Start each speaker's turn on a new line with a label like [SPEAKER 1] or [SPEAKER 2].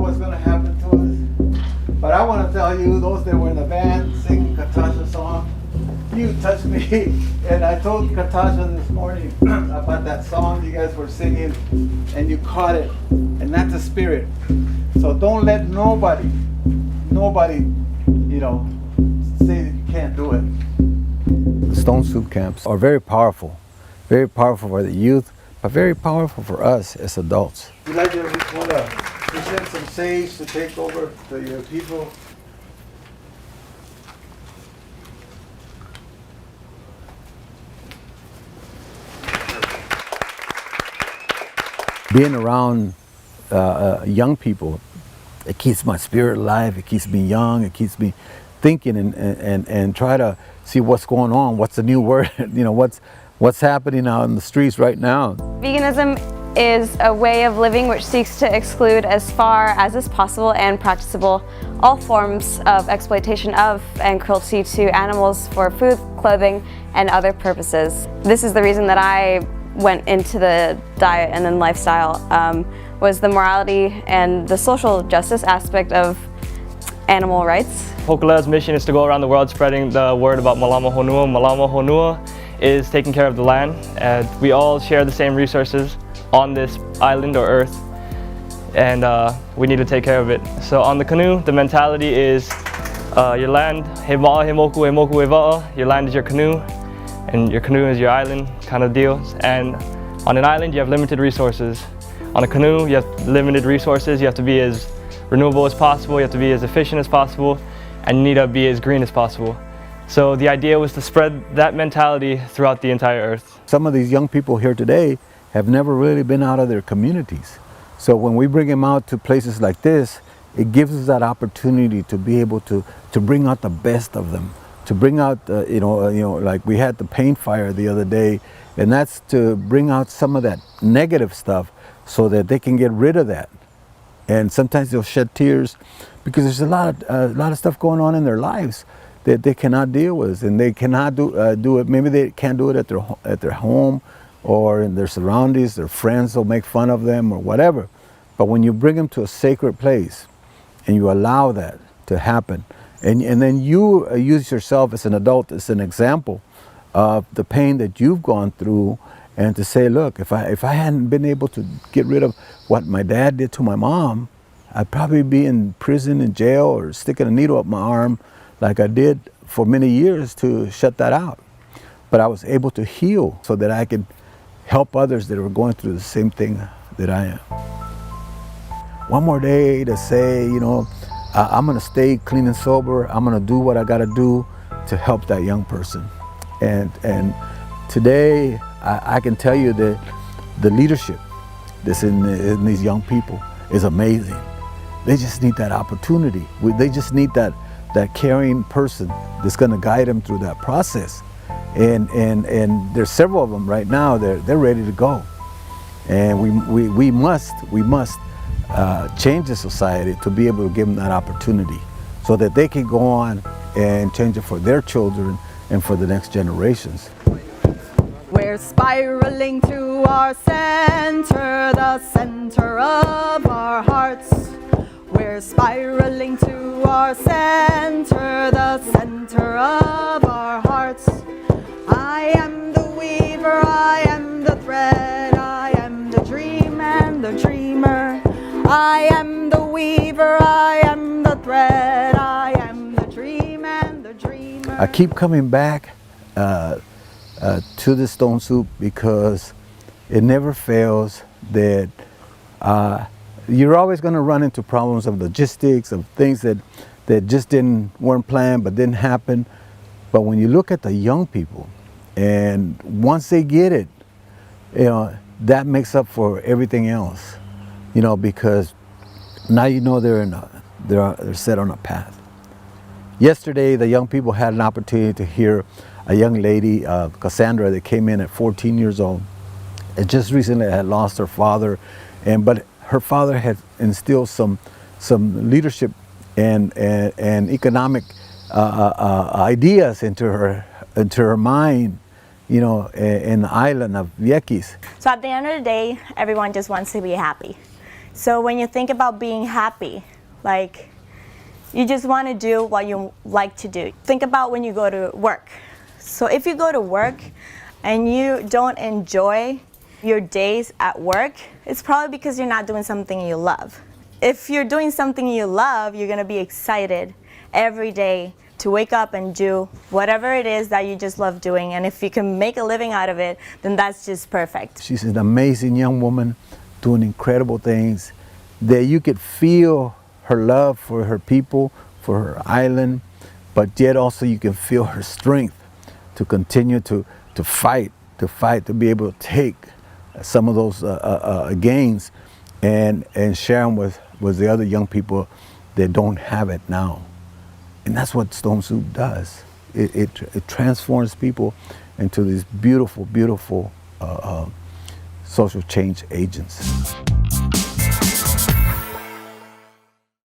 [SPEAKER 1] what's going to happen to us. But I want to tell you, those that were in the band singing Katasha's song, you touched me. And I told Katasha this morning about that song you guys were singing, and you caught it. And that's the spirit. So don't let nobody, you know, say that you can't do it. The Stone Soup camps are very powerful for the youth, but very powerful for us as adults. You like to want to present some sage to take over to your people? Being around young people, it keeps my spirit alive, it keeps me young, it keeps me thinking and try to see what's going on, what's the new word, you know, what's happening out in the streets right now.
[SPEAKER 2] Veganism is a way of living which seeks to exclude as far as is possible and practicable all forms of exploitation of and cruelty to animals for food, clothing, and other purposes. This is the reason that I went into the diet and then lifestyle, was the morality and the social justice aspect of animal rights.
[SPEAKER 3] Cocaleros' mission is to go around the world spreading the word about Malama Honua. Malama Honua is taking care of the land, and we all share the same resources on this island or earth, and we need to take care of it. So on the canoe, the mentality is your land, your land is your canoe, and your canoe is your island kind of deal. And on an island, you have limited resources. On a canoe, you have limited resources. You have to be as renewable as possible, you have to be as efficient as possible, and you need to be as green as possible. So the idea was to spread that mentality throughout the entire earth.
[SPEAKER 1] Some of these young people here today have never really been out of their communities. So when we bring them out to places like this, it gives us that opportunity to be able to bring out the best of them, to bring out, you know, like we had the paint fire the other day, and that's to bring out some of that negative stuff so that they can get rid of that. And sometimes they'll shed tears because there's a lot of stuff going on in their lives that they cannot deal with, and they cannot do it. Maybe they can't do it at their home or in their surroundings. Their friends will make fun of them or whatever. But when you bring them to a sacred place and you allow that to happen, and then you use yourself as an adult as an example of the pain that you've gone through, and to say, look, if I hadn't been able to get rid of what my dad did to my mom, I'd probably be in prison, in jail, or sticking a needle up my arm like I did for many years to shut that out. But I was able to heal so that I could help others that were going through the same thing that I am. One more day to say, you know, I'm gonna stay clean and sober. I'm gonna do what I gotta do to help that young person. And today, I can tell you that the leadership that's in these young people is amazing. They just need that opportunity. They just need that caring person that's going to guide them through that process. And there's several of them right now. They're ready to go. And we must change the society to be able to give them that opportunity, so that they can go on and change it for their children and for the next generations.
[SPEAKER 4] We're spiraling to our center, the center of our hearts. We're spiraling to our center, the center of our hearts. I am the weaver, I am the thread, I am the dream and the dreamer. I am the weaver, I am the thread, I am the dream and the dreamer. I keep coming back to the Stone Soup because it never fails that you're always going to run into problems of logistics, of things that just weren't planned but didn't happen. But when you look at the young people, and once they get it, you know, that makes up for everything else, you know, because now you know they're set on a path. Yesterday, the young people had an opportunity to hear a young lady, Cassandra, that came in at 14 years old, and just recently had lost her father, but her father had instilled some leadership and economic ideas into her mind, you know, in the island of Vieques.
[SPEAKER 5] So at the end of the day, everyone just wants to be happy. So when you think about being happy, like you just want to do what you like to do. Think about when you go to work. So if you go to work and you don't enjoy your days at work, it's probably because you're not doing something you love. If you're doing something you love, you're going to be excited every day to wake up and do whatever it is that you just love doing. And if you can make a living out of it, then that's just perfect.
[SPEAKER 1] She's an amazing young woman doing incredible things that you could feel her love for her people, for her island, but yet also you can feel her strength to continue to fight, to be able to take some of those gains and share them with the other young people that don't have it now. And that's what Stone Soup does. It transforms people into these beautiful, beautiful social change agents.